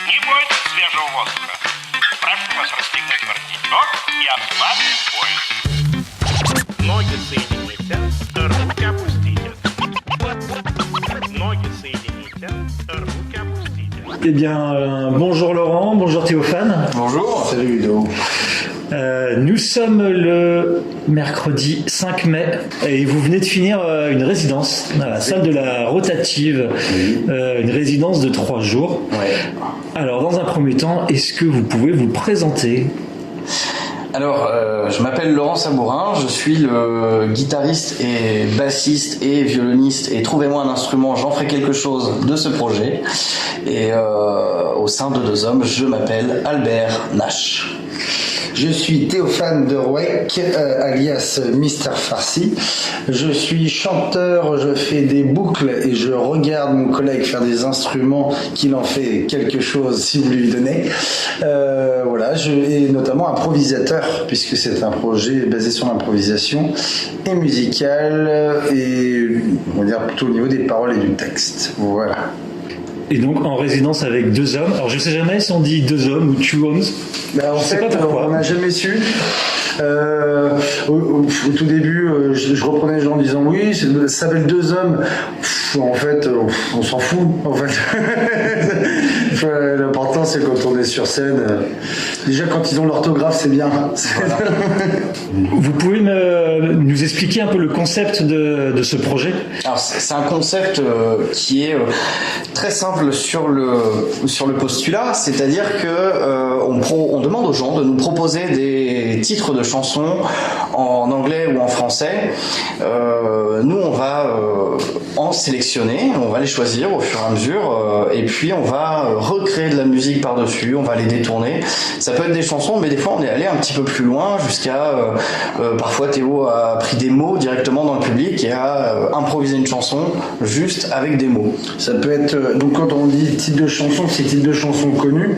Не бойтесь свежего воздуха. Прошу вас расстегнуть воротничок и ослабить пояс. Ноги соедините, руки опустите. Ноги соедините, руки опустите. Eh bien, bonjour Laurent, bonjour Théophane. Bonjour. Salut Ludo. Nous sommes le mercredi 5 mai et vous venez de finir une résidence à la salle de la Rotative, une résidence de 3 jours. Ouais. Alors, dans un premier temps, est-ce que vous pouvez vous présenter ? Alors, je m'appelle Laurent Sabourin, je suis le guitariste et bassiste et violoniste et trouvez-moi un instrument, j'en ferai quelque chose de ce projet. Et au sein de Deux Hommes, je m'appelle Albert Nash. Je suis Théophane de Rouec, alias Mister Farsi. Je suis chanteur, je fais des boucles et je regarde mon collègue faire des instruments qu'il en fait quelque chose si vous lui donnez. Voilà, et notamment improvisateur, puisque c'est un projet basé sur l'improvisation et musical et on va dire plutôt au niveau des paroles et du texte. Voilà. Et donc en résidence avec 2 hommes. Alors je sais jamais si on dit 2 hommes ou 2 hommes. En fait, on n'a jamais su. Au tout début, je reprenais les gens en disant oui, ça s'appelle 2 hommes. En fait, on s'en fout. En fait, l'important c'est quand on est sur scène. Déjà, quand ils ont l'orthographe, c'est bien. Voilà. Vous pouvez nous expliquer un peu le concept de ce projet ? Alors, c'est un concept qui est très simple sur le postulat, c'est-à-dire que on demande aux gens de nous proposer des titres de chansons en anglais ou en français. Nous, on va en sélectionner, on va les choisir au fur et à mesure, et puis on va recréer de la musique par-dessus, on va les détourner. Ça peut être des chansons, mais des fois on est allé un petit peu plus loin, jusqu'à parfois Théo a pris des mots directement dans le public et a improvisé une chanson juste avec des mots. Ça peut être, donc quand on dit titre de chanson, c'est titre de chanson connu,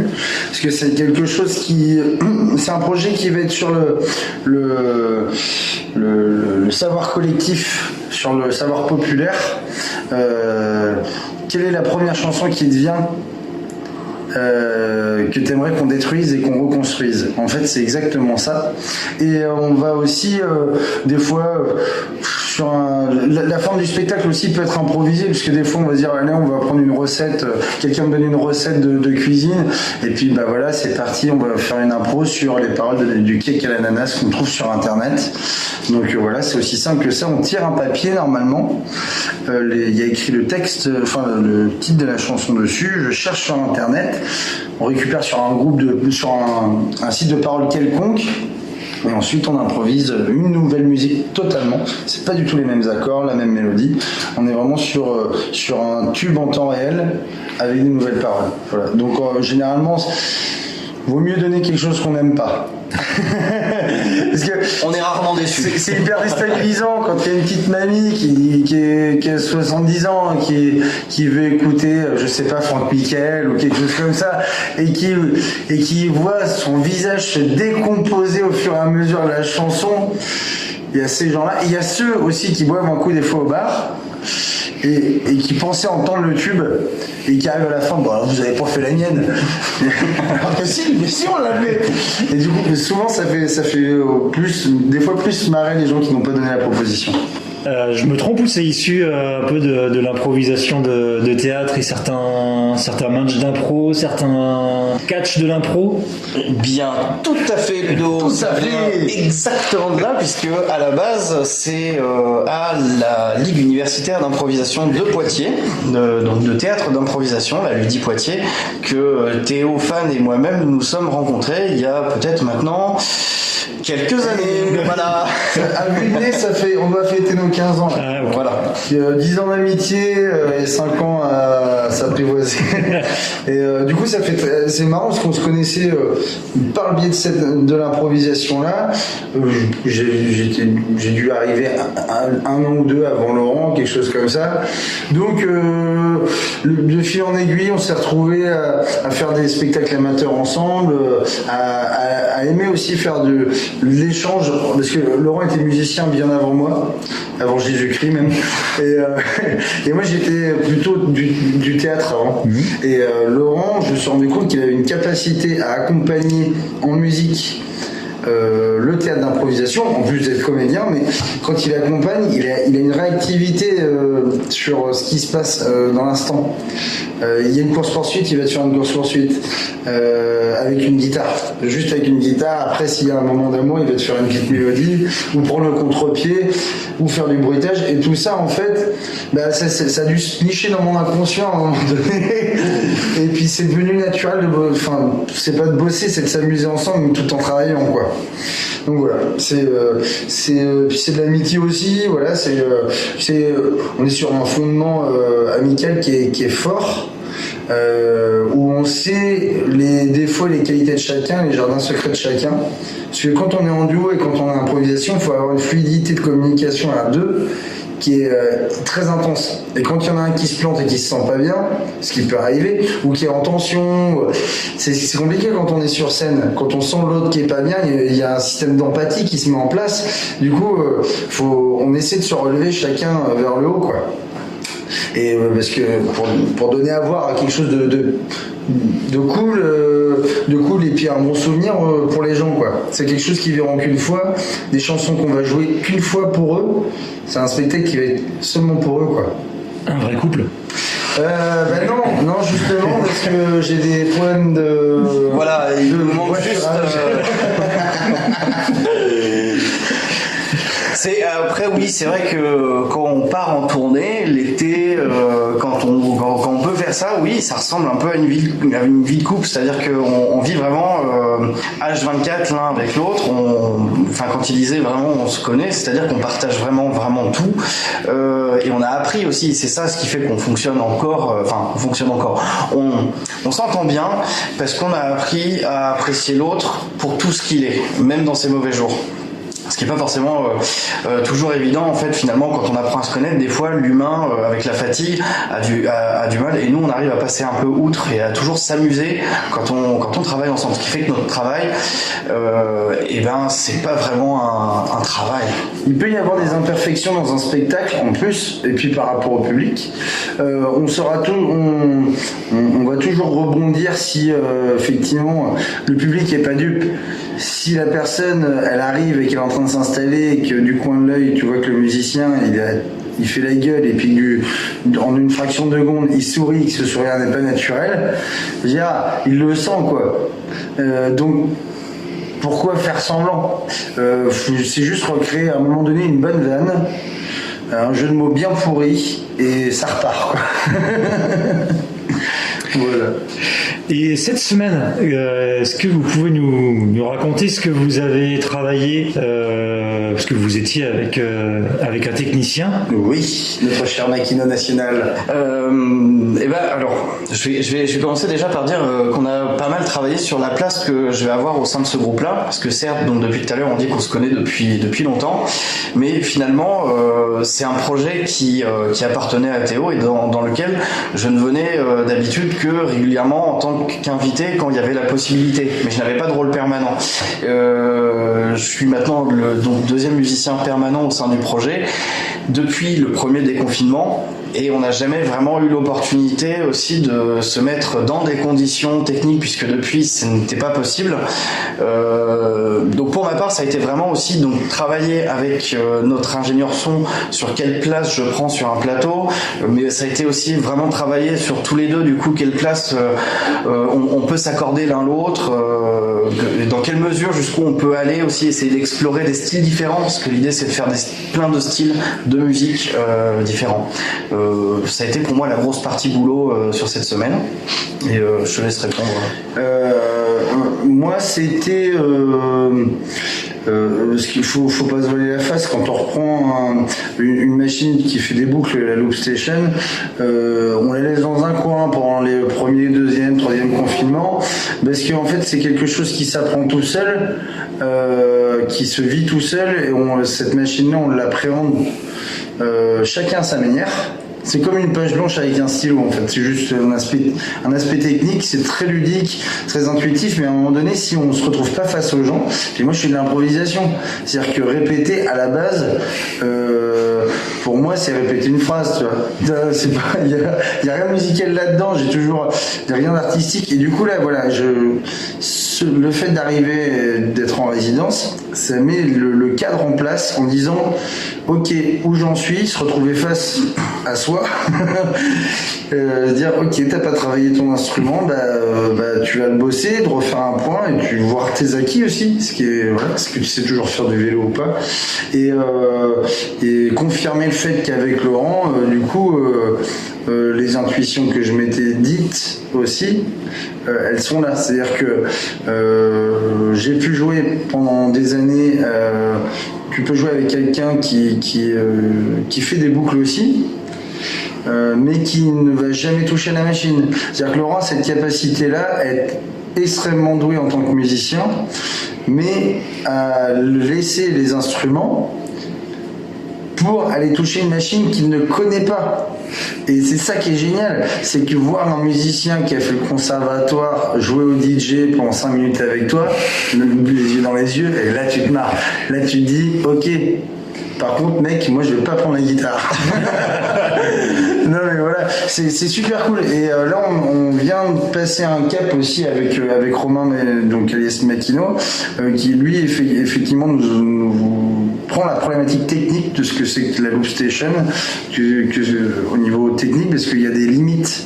parce que c'est quelque chose c'est un projet qui va être sur le savoir collectif, sur le savoir populaire. Quelle est la première chanson qui te vient que tu aimerais qu'on détruise et qu'on reconstruise? En fait, c'est exactement ça. Et on va aussi, des fois, sur la forme du spectacle aussi peut être improvisée, parce que des fois, on va dire, allez, on va prendre une recette, quelqu'un me donne une recette de cuisine, et puis, bah voilà, c'est parti, on va faire une impro sur les paroles du cake à l'ananas qu'on trouve sur Internet. Donc voilà, c'est aussi simple que ça. On tire un papier, normalement. Il y a écrit le texte, enfin, le titre de la chanson dessus. Je cherche sur Internet. On récupère sur un site de paroles quelconque. Et ensuite, on improvise une nouvelle musique totalement. C'est pas du tout les mêmes accords, la même mélodie. On est vraiment sur un tube en temps réel avec des nouvelles paroles. Voilà. Donc, généralement, vaut mieux donner quelque chose qu'on n'aime pas. Parce que on est rarement déçus. C'est hyper déstabilisant quand il y a une petite mamie qui a 70 ans qui veut écouter, je sais pas, Franck Michael ou quelque chose comme ça, et qui voit son visage se décomposer au fur et à mesure de la chanson. Il y a ces gens-là, et il y a ceux aussi qui boivent un coup des fois au bar et qui pensaient entendre le tube et qui arrivent à la fin, bon alors vous avez pas fait la mienne. Alors que si, mais si on l'a fait. Et du coup souvent ça fait des fois plus marrer les gens qui n'ont pas donné la proposition. Je me trompe ou c'est issu un peu de l'improvisation de théâtre et certains matchs d'impro, certains catchs de l'impro? Bien, tout à fait Ludo, ça vient exactement de là, puisque à la base c'est à la Ligue universitaire d'improvisation de Poitiers, donc de théâtre d'improvisation, la Ludi Poitiers, que Théophane et moi-même nous sommes rencontrés il y a peut-être maintenant quelques années. Voilà. À vue de nez, on doit fêter nos 15 ans. Là. Ah, ouais. Voilà. 10 ans d'amitié et 5 ans à s'apprivoiser. Et du coup, c'est marrant parce qu'on se connaissait par le biais de l'improvisation là. J'ai dû arriver un an ou deux avant Laurent, quelque chose comme ça. Donc, de fil en aiguille, on s'est retrouvés à faire des spectacles amateurs ensemble, à aimer aussi faire l'échange, parce que Laurent était musicien bien avant moi, avant Jésus-Christ même, et moi j'étais plutôt du théâtre avant. Et Laurent, je me suis rendu compte qu'il avait une capacité à accompagner en musique le théâtre d'improvisation, en plus d'être comédien, mais quand il accompagne, il a une réactivité sur ce qui se passe dans l'instant. Il y a une course-poursuite, il va te faire une course-poursuite avec une guitare, juste avec une guitare. Après, s'il y a un moment d'amour, il va te faire une petite mélodie, ou prendre le contre-pied, ou faire du bruitage. Et tout ça, en fait, ça a dû se nicher dans mon inconscient à un moment donné. Et puis c'est devenu naturel enfin, c'est pas de bosser, c'est de s'amuser ensemble, tout en travaillant, quoi. Donc voilà, c'est de l'amitié aussi. Voilà, on est sur un fondement amical qui est fort, où on sait les défauts et les qualités de chacun, les jardins secrets de chacun. Parce que quand on est en duo et quand on est en improvisation, il faut avoir une fluidité de communication à deux qui est très intense. Et quand il y en a un qui se plante et qui se sent pas bien, ce qui peut arriver, ou qui est en tension, c'est compliqué quand on est sur scène. Quand on sent l'autre qui est pas bien, il y a un système d'empathie qui se met en place. Du coup, on essaie de se relever chacun vers le haut, quoi. Et parce que pour donner à voir quelque chose de cool et puis un bon souvenir pour les gens, quoi. C'est quelque chose qu'ils verront qu'une fois, des chansons qu'on va jouer qu'une fois pour eux. C'est un spectacle qui va être seulement pour eux, quoi. Un vrai couple. Non, justement, parce que j'ai des problèmes de. Voilà, il nous manque juste. Après oui, c'est vrai que quand on part en tournée l'été, quand on peut faire ça, oui, ça ressemble un peu à une vie de couple, c'est-à-dire qu'on vit vraiment H24 l'un avec l'autre. Enfin, quand il disait vraiment on se connaît, c'est-à-dire qu'on partage vraiment tout, et on a appris aussi, c'est ça ce qui fait qu'on fonctionne encore. On s'entend bien parce qu'on a appris à apprécier l'autre pour tout ce qu'il est, même dans ses mauvais jours. Ce qui n'est pas forcément toujours évident, en fait, finalement, quand on apprend à se connaître. Des fois, l'humain, avec la fatigue, a du mal, et nous, on arrive à passer un peu outre et à toujours s'amuser quand on travaille ensemble. Ce qui fait que notre travail, c'est pas vraiment un travail. Il peut y avoir des imperfections dans un spectacle, en plus, et puis par rapport au public. On va toujours rebondir si, effectivement, le public est pas dupe. Si la personne, elle arrive et qu'elle est en train de s'installer et que du coin de l'œil, tu vois que le musicien, il fait la gueule et puis en une fraction de seconde, il sourit, que ce sourire n'est pas naturel, il le sent, quoi. Donc, pourquoi faire semblant ? C'est juste recréer à un moment donné une bonne vanne, un jeu de mots bien pourri, et ça repart, quoi. Voilà. Et cette semaine, est-ce que vous pouvez nous raconter ce que vous avez travaillé, parce que vous étiez avec un technicien. Oui, notre cher Makino National. Alors, je vais commencer déjà par dire qu'on a pas mal travaillé sur la place que je vais avoir au sein de ce groupe-là, parce que certes, donc depuis tout à l'heure, on dit qu'on se connaît depuis longtemps, mais finalement, c'est un projet qui appartenait à Théo et dans lequel je ne venais d'habitude que régulièrement en tant qu'invité quand il y avait la possibilité, mais je n'avais pas de rôle permanent. Je suis maintenant le deuxième musicien permanent au sein du projet depuis le premier déconfinement. Et on n'a jamais vraiment eu l'opportunité aussi de se mettre dans des conditions techniques, puisque depuis ce n'était pas possible. Donc pour ma part, ça a été vraiment aussi travailler avec notre ingénieur son sur quelle place je prends sur un plateau, mais ça a été aussi vraiment travailler sur tous les deux, du coup, quelle place on peut s'accorder l'un l'autre, dans quelle mesure jusqu'où on peut aller aussi, essayer d'explorer des styles différents, parce que l'idée c'est de faire plein de styles de musique différents. Ça a été pour moi la grosse partie boulot sur cette semaine, et je te laisse répondre. Moi c'était parce qu'il faut pas se voiler la face quand on reprend une machine qui fait des boucles, la Loop Station, on la laisse dans un coin pendant les premiers, deuxième, troisième confinement, parce qu'en fait c'est quelque chose qui s'apprend tout seul, qui se vit tout seul, et cette machine-là on l'appréhende chacun à sa manière. C'est comme une page blanche avec un stylo en fait. C'est juste un aspect technique, c'est très ludique, très intuitif, mais à un moment donné, si on se retrouve pas face aux gens, puis moi je fais de l'improvisation. C'est-à-dire que répéter à la base, pour moi c'est répéter une phrase, tu vois. C'est pas, il y a rien de musical là-dedans, il y a rien d'artistique. Et du coup là, voilà, le fait d'arriver, d'être en résidence, ça met le cadre en place en disant ok, où j'en suis, se retrouver face à soi, dire ok, t'as pas travaillé ton instrument, tu vas le bosser, de refaire un point et puis voir tes acquis aussi, ce que tu sais toujours faire du vélo ou pas, et confirmer le fait qu'avec Laurent, du coup, les intuitions que je m'étais dites aussi, elles sont là. C'est-à-dire que j'ai pu jouer pendant des années. Tu peux jouer avec quelqu'un qui fait des boucles aussi, mais qui ne va jamais toucher la machine. C'est-à-dire que Laurent a cette capacité-là à être extrêmement doué en tant que musicien, mais à laisser les instruments pour aller toucher une machine qu'il ne connaît pas. Et c'est ça qui est génial, c'est que voir un musicien qui a fait le conservatoire jouer au DJ pendant 5 minutes avec toi, les yeux dans les yeux, et là tu te marres. Là tu te dis, ok, par contre mec, moi je vais pas prendre la guitare. Non mais voilà, c'est super cool. Et là on vient de passer un cap aussi avec Romain, donc alias Makino, qui lui effectivement nous prend la problématique technique de ce que c'est que la loop station, au niveau technique, parce qu'il y a des limites.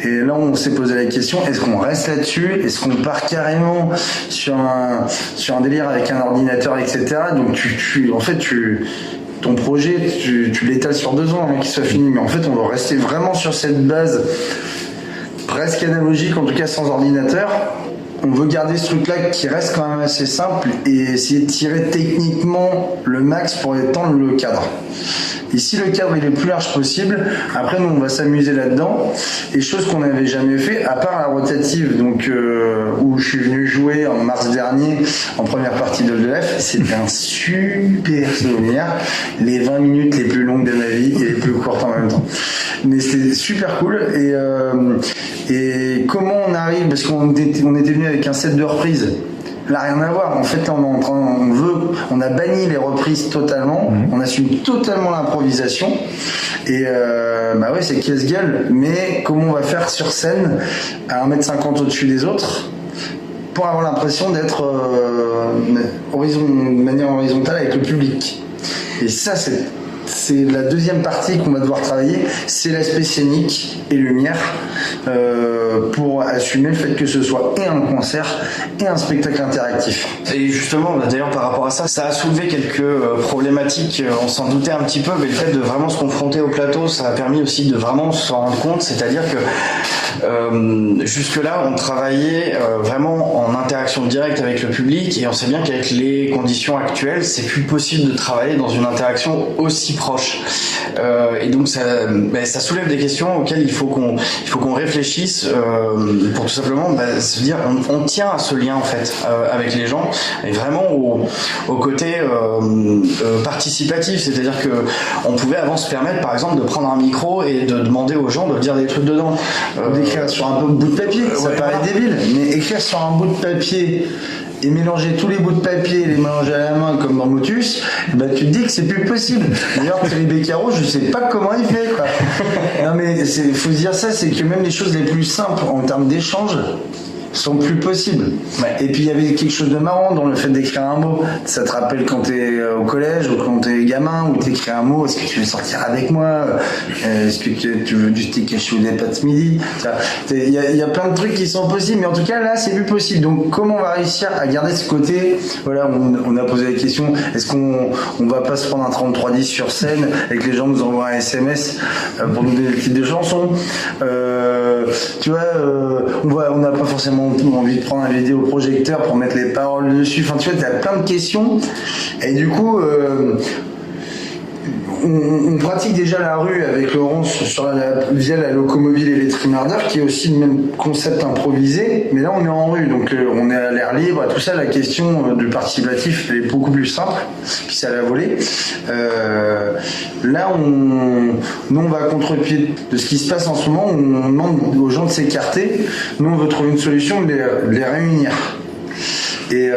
Et là, on s'est posé la question, est-ce qu'on reste là-dessus? Est-ce qu'on part carrément sur un délire avec un ordinateur, etc. Donc, ton projet, tu l'étales sur 2 ans avant qu'il soit fini. Mais en fait, on va rester vraiment sur cette base presque analogique, en tout cas sans ordinateur. On veut garder ce truc-là qui reste quand même assez simple et essayer de tirer techniquement le max pour étendre le cadre. Et si le cadre il est plus large possible, après nous on va s'amuser là-dedans. Et chose qu'on n'avait jamais fait, à part la rotative, donc où je suis venu jouer en mars dernier en première partie de l'EF, c'était un super souvenir. Les 20 minutes les plus longues de ma vie et les plus courtes en même temps. Mais c'était super cool. Et comment on arrive, parce qu'on était venu avec un set de reprises. Là, rien à voir. En fait, on a banni les reprises totalement. On assume totalement l'improvisation. Et ouais, c'est casse-gueule. Mais comment on va faire sur scène à 1m50 au-dessus des autres pour avoir l'impression d'être de manière horizontale avec le public. Et ça, c'est la deuxième partie qu'on va devoir travailler, c'est l'aspect scénique et lumière pour assumer le fait que ce soit et un concert et un spectacle interactif. Et justement, d'ailleurs par rapport à ça, ça a soulevé quelques problématiques, on s'en doutait un petit peu, mais le fait de vraiment se confronter au plateau, ça a permis aussi de vraiment s'en rendre compte, c'est-à-dire que jusque-là, on travaillait vraiment en interaction directe avec le public et on sait bien qu'avec les conditions actuelles, c'est plus possible de travailler dans une interaction aussi proche. Et donc ça soulève des questions auxquelles il faut qu'on réfléchisse pour tout simplement se dire on tient à ce lien en fait avec les gens et vraiment au côté participatif, c'est-à-dire que on pouvait avant se permettre par exemple de prendre un micro et de demander aux gens de dire des trucs dedans. D'écrire sur un bout de papier, ça paraît débile, mais écrire sur un bout de papier et mélanger tous les bouts de papier et les mélanger à la main comme dans Motus, tu te dis que c'est plus possible. D'ailleurs, Thierry Beccaro, je sais pas comment il fait, quoi. Non mais faut se dire ça, c'est que même les choses les plus simples en termes d'échange sont plus possibles. Ouais. Et puis il y avait quelque chose de marrant dans le fait d'écrire un mot. Ça te rappelle quand t'es au collège ou quand t'es gamin où t'écris un mot, est-ce que tu veux sortir avec moi, est-ce que tu veux du steak haché ou des pâtes midi. Il y a plein de trucs qui sont possibles, mais en tout cas là c'est plus possible. Donc comment on va réussir à garder ce côté, voilà, on a posé la question, est-ce qu'on va pas se prendre un 3310 sur scène et que les gens nous envoient un SMS pour nous donner le titre de chanson, tu vois, on n'a pas forcément envie de prendre un vidéoprojecteur pour mettre les paroles dessus. Enfin, tu vois, t'as plein de questions. Et du coup, on pratique déjà la rue avec Laurence via la locomobile et les trimardeurs, qui est aussi le même concept improvisé, mais là on est en rue, donc on est à l'air libre, tout ça. La question du participatif est beaucoup plus simple, puis c'est à la volée. Là, nous on va à contre-pied de ce qui se passe en ce moment, où on demande aux gens de s'écarter. Nous on veut trouver une solution de les réunir. Et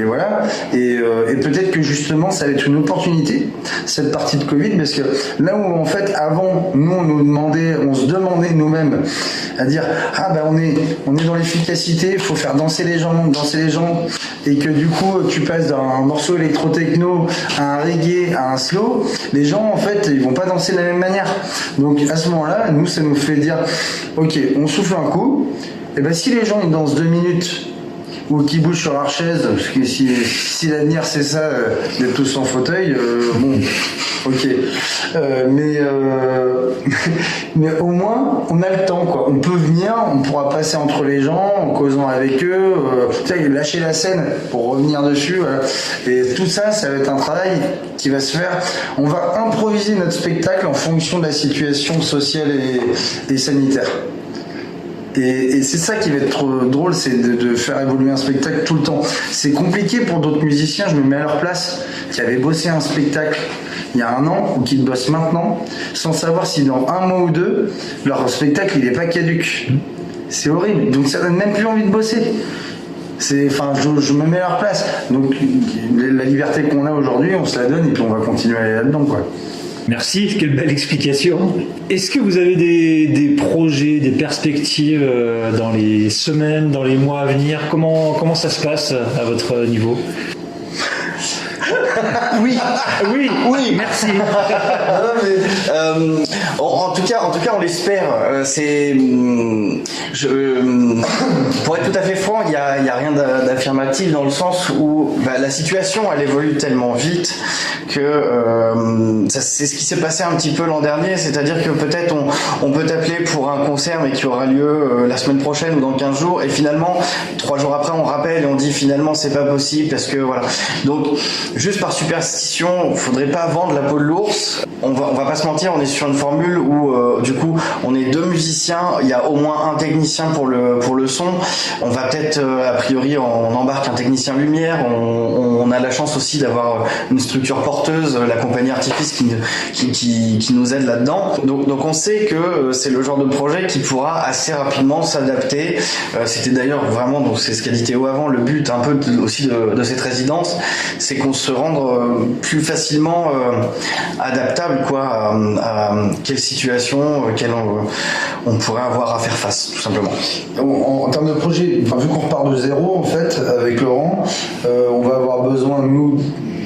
voilà. Et peut-être que justement, ça va être une opportunité, cette partie de Covid, parce que là où en fait, avant, nous, on se demandait nous-mêmes à dire, on est dans l'efficacité, il faut faire danser les gens, et que du coup, tu passes d'un morceau électro-techno à un reggae, à un slow, les gens, en fait, ils vont pas danser de la même manière. Donc, à ce moment-là, nous, ça nous fait dire, ok, on souffle un coup, et ben si les gens, ils dansent 2 minutes, ou qui bougent sur leur chaise, parce que si l'avenir c'est ça, d'être tous en fauteuil, bon, ok. Mais au moins, on a le temps, quoi. On peut venir, on pourra passer entre les gens, en causant avec eux, lâcher la scène pour revenir dessus, voilà. Et tout ça, ça va être un travail qui va se faire. On va improviser notre spectacle en fonction de la situation sociale et sanitaire. Et c'est ça qui va être trop drôle, c'est de faire évoluer un spectacle tout le temps. C'est compliqué pour d'autres musiciens, je me mets à leur place, qui avaient bossé un spectacle il y a 1 an ou qui le bossent maintenant, sans savoir si dans 1 mois ou 2, leur spectacle il n'est pas caduc. C'est horrible, donc ça donne même plus envie de bosser. Je me mets à leur place. Donc la liberté qu'on a aujourd'hui, on se la donne et puis on va continuer à aller là-dedans, quoi. Merci, quelle belle explication. Est-ce que vous avez des projets, des perspectives dans les semaines, dans les mois à venir? Comment ça se passe à votre niveau? Oui, merci. En tout cas, on l'espère. Pour être tout à fait franc, il y a rien d'affirmatif dans le sens où la situation elle évolue tellement vite que c'est ce qui s'est passé un petit peu l'an dernier, c'est-à-dire que peut-être on peut t'appeler pour un concert mais qui aura lieu la semaine prochaine ou dans 15 jours, et finalement 3 jours après on rappelle et on dit finalement c'est pas possible parce que voilà. Donc juste par superstition, faudrait pas vendre la peau de l'ours. On va pas se mentir, on est sur une formule où du coup on est 2 musiciens, il y a au moins un technicien pour le son. On va peut-être a priori on embarque un technicien lumière. On a la chance aussi d'avoir une structure porteuse, la compagnie Artifice qui nous aide là-dedans. Donc on sait que c'est le genre de projet qui pourra assez rapidement s'adapter. C'était d'ailleurs vraiment, donc c'est ce qu'a dit Théo avant, le but un peu aussi de cette résidence, c'est qu'on se rende plus facilement adaptable à quelle situation on pourrait avoir à faire face, tout simplement. En termes de projet, vu qu'on repart de zéro en fait avec Laurent, on va avoir besoin nous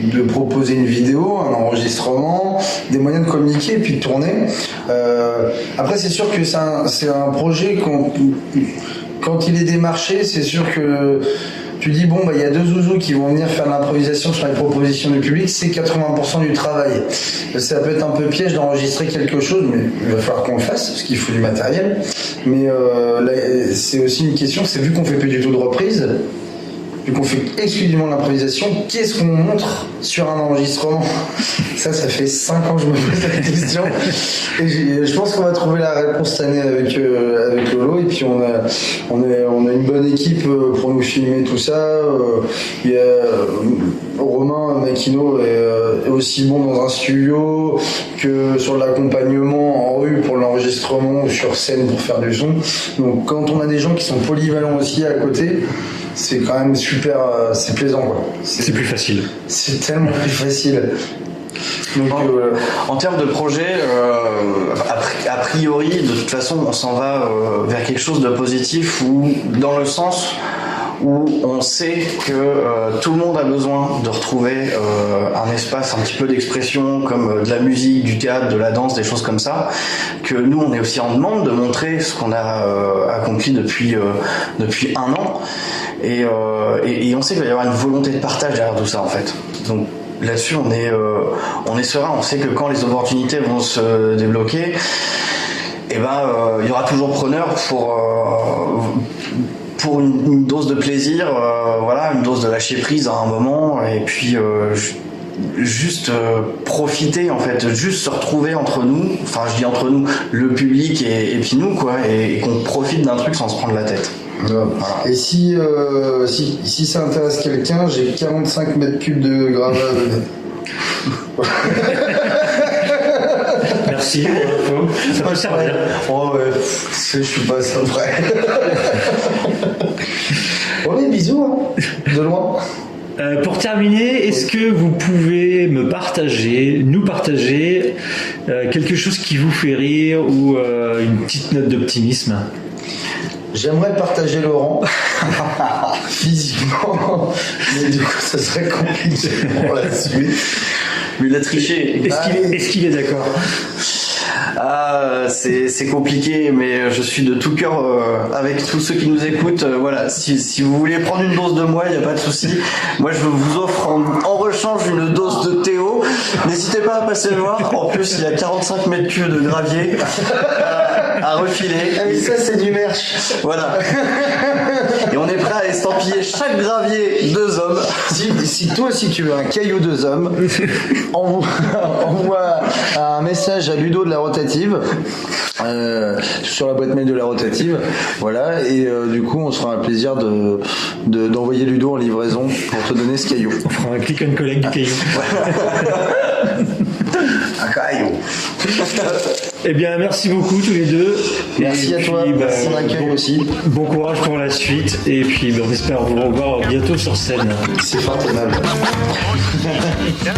de proposer une vidéo, un enregistrement, des moyens de communiquer et puis de tourner. Après c'est sûr que c'est un projet quand il est démarché, c'est sûr que tu dis il y a 2 zouzous qui vont venir faire de l'improvisation sur les propositions du public, c'est 80% du travail. Ça peut être un peu piège d'enregistrer quelque chose, mais il va falloir qu'on le fasse parce qu'il faut du matériel. Mais là, c'est aussi une question, c'est vu qu'on fait plus du tout de reprise, vu qu'on fait exclusivement de l'improvisation, qu'est-ce qu'on montre sur un enregistrement? Ça fait 5 ans que je me pose la question. Et je pense qu'on va trouver la réponse cette année avec Lolo. Et puis on a une bonne équipe pour nous filmer tout ça. Il y a Romain Makino est aussi bon dans un studio que sur l'accompagnement en rue pour l'enregistrement ou sur scène pour faire du son. Donc quand on a des gens qui sont polyvalents aussi à côté, c'est quand même super, c'est plaisant quoi. C'est plus facile. C'est tellement plus facile. Donc, en termes de projet, a priori, de toute façon, on s'en va vers quelque chose de positif, ou dans le sens où on sait que tout le monde a besoin de retrouver un espace un petit peu d'expression, comme de la musique, du théâtre, de la danse, des choses comme ça, que nous on est aussi en demande de montrer ce qu'on a accompli depuis 1 an, et on sait qu'il va y avoir une volonté de partage derrière tout ça en fait. Donc là-dessus on est serein, on sait que quand les opportunités vont se débloquer, il y aura toujours preneur pour une dose de plaisir, une dose de lâcher prise à un moment, et puis juste profiter en fait, juste se retrouver entre nous, enfin je dis entre nous, le public et puis nous quoi, et qu'on profite d'un truc sans se prendre la tête. Voilà. Et si ça intéresse quelqu'un, j'ai 45 mètres cubes de gravats. Merci pour l'info. Ça peut servir. Oh ouais, je suis pas ça prêt. Bon, les bisous, hein, de loin. Pour terminer, est-ce que vous pouvez nous partager quelque chose qui vous fait rire ou une petite note d'optimisme? J'aimerais partager Laurent physiquement, mais du coup ça serait compliqué pour la suite. Mais il a triché. Est-ce qu'il est d'accord? Ah, c'est compliqué, mais je suis de tout cœur avec tous ceux qui nous écoutent. Voilà, si vous voulez prendre une dose de moi, il n'y a pas de souci. Moi, je vous offre en rechange une dose de Théo. N'hésitez pas à passer le voir. En plus, il y a 45 mètres cubes de gravier à refiler. Ah, mais ça, c'est du merch. Voilà. Et on est prêt à estampiller chaque gravier 2 hommes. Si toi aussi tu veux un caillou 2 hommes, envoie un message à Ludo de la rotative sur la boîte mail de la rotative, voilà, et du coup on se fera un plaisir d'envoyer Ludo en livraison pour te donner ce caillou. On fera un click and collect du caillou. Un caillou. Eh bien, merci beaucoup tous les deux. Merci Et à toi, puis, merci de l'accueil aussi. Bon courage pour la suite. Et puis, on espère vous revoir bientôt sur scène. C'est fort aimable. Рутативщик.